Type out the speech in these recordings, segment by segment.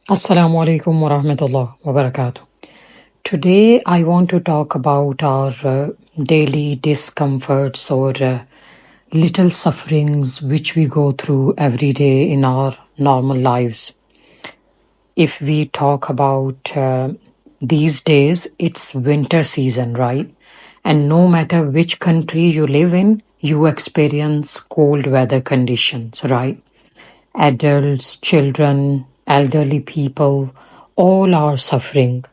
Assalamu alaikum wa rahmatullah wa barakatuh. Today, I want to talk about our daily discomforts or little sufferings which we go through every day in our normal lives. If we talk about these days, it's winter season, right? And no matter which country you live in, you experience cold weather conditions, right? Adults, children, elderly people, all are suffering.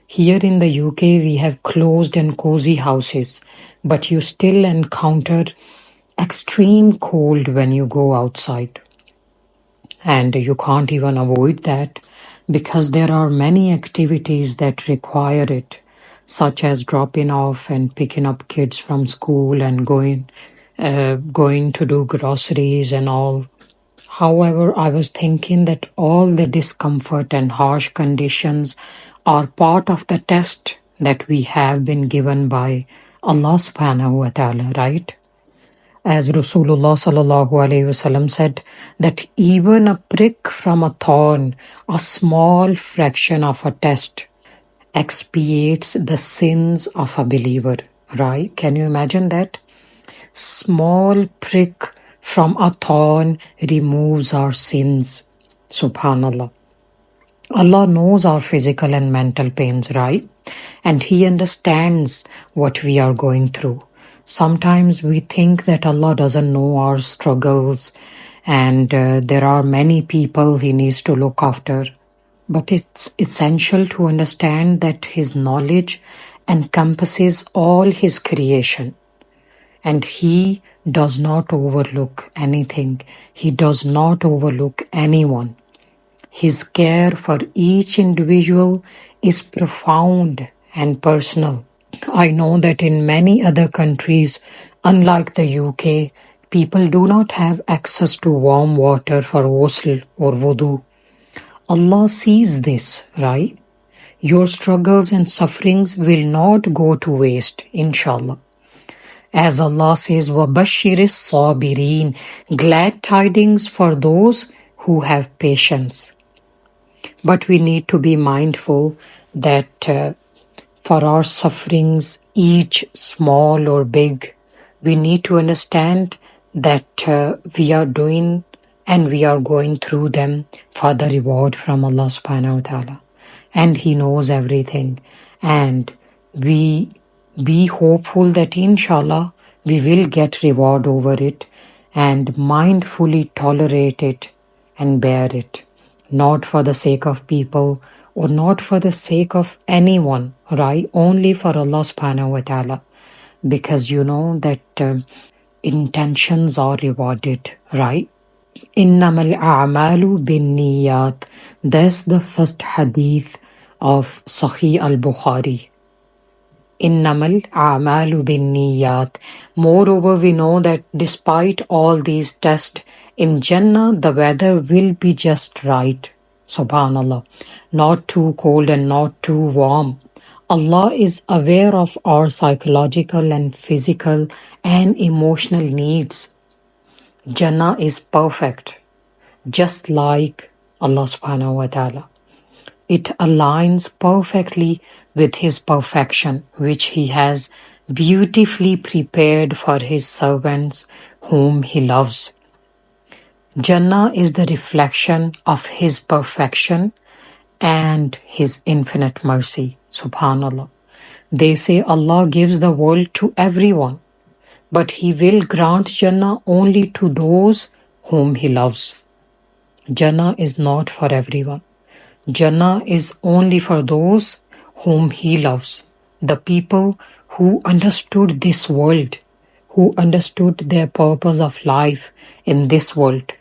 Here in the UK, we have closed and cozy houses, but you still encounter extreme cold when you go outside. And you can't even avoid that because there are many activities that require it, such as dropping off and picking up kids from school and going to do groceries and all. However, I was thinking that all the discomfort and harsh conditions are part of the test that we have been given by Allah subhanahu wa ta'ala, right? As Rasulullah sallallahu alayhi wasallam said, that even a prick from a thorn, a small fraction of a test, expiates the sins of a believer, right? Can you imagine that? Small prick from a thorn removes our sins. Subhanallah. Allah knows our physical and mental pains, right? And He understands what we are going through. Sometimes we think that Allah doesn't know our struggles and there are many people He needs to look after. But it's essential to understand that His knowledge encompasses all His creation. And He does not overlook anything. He does not overlook anyone. His care for each individual is profound and personal. I know that in many other countries, unlike the UK, people do not have access to warm water for ghusl or wudu. Allah sees this, right? Your struggles and sufferings will not go to waste, inshallah. As Allah says, وَبَشِّرِ الصَّابِرِينَ, glad tidings for those who have patience. But we need to be mindful that for our sufferings, each small or big, we need to understand that we are doing and we are going through them for the reward from Allah subhanahu wa ta'ala. And He knows everything. And we be hopeful that inshallah we will get reward over it and mindfully tolerate it and bear it. Not for the sake of people or not for the sake of anyone, right? Only for Allah subhanahu wa ta'ala. Because you know that intentions are rewarded, right? Innamal a'malu bin niyat. That's the first hadith of Sahih al-Bukhari. Innamal a'malu bin niyat. Moreover, we know that despite all these tests, in Jannah, the weather will be just right. Subhanallah. Not too cold and not too warm. Allah is aware of our psychological and physical and emotional needs. Jannah is perfect, just like Allah subhanahu wa ta'ala. It aligns perfectly with His perfection, which He has beautifully prepared for His servants whom He loves. Jannah is the reflection of His perfection and His infinite mercy. Subhanallah. They say Allah gives the world to everyone, but He will grant Jannah only to those whom He loves. Jannah is not for everyone. Jannah is only for those whom He loves, the people who understood this world, who understood their purpose of life in this world,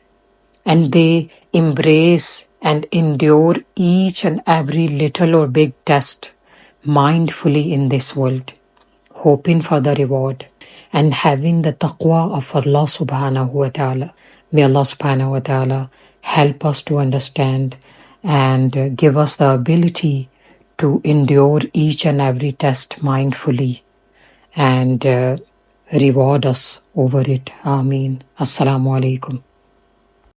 and they embrace and endure each and every little or big test mindfully in this world, hoping for the reward and having the taqwa of Allah subhanahu wa ta'ala. May Allah subhanahu wa ta'ala help us to understand and give us the ability to endure each and every test mindfully and reward us over it. Ameen. Assalamu alaikum.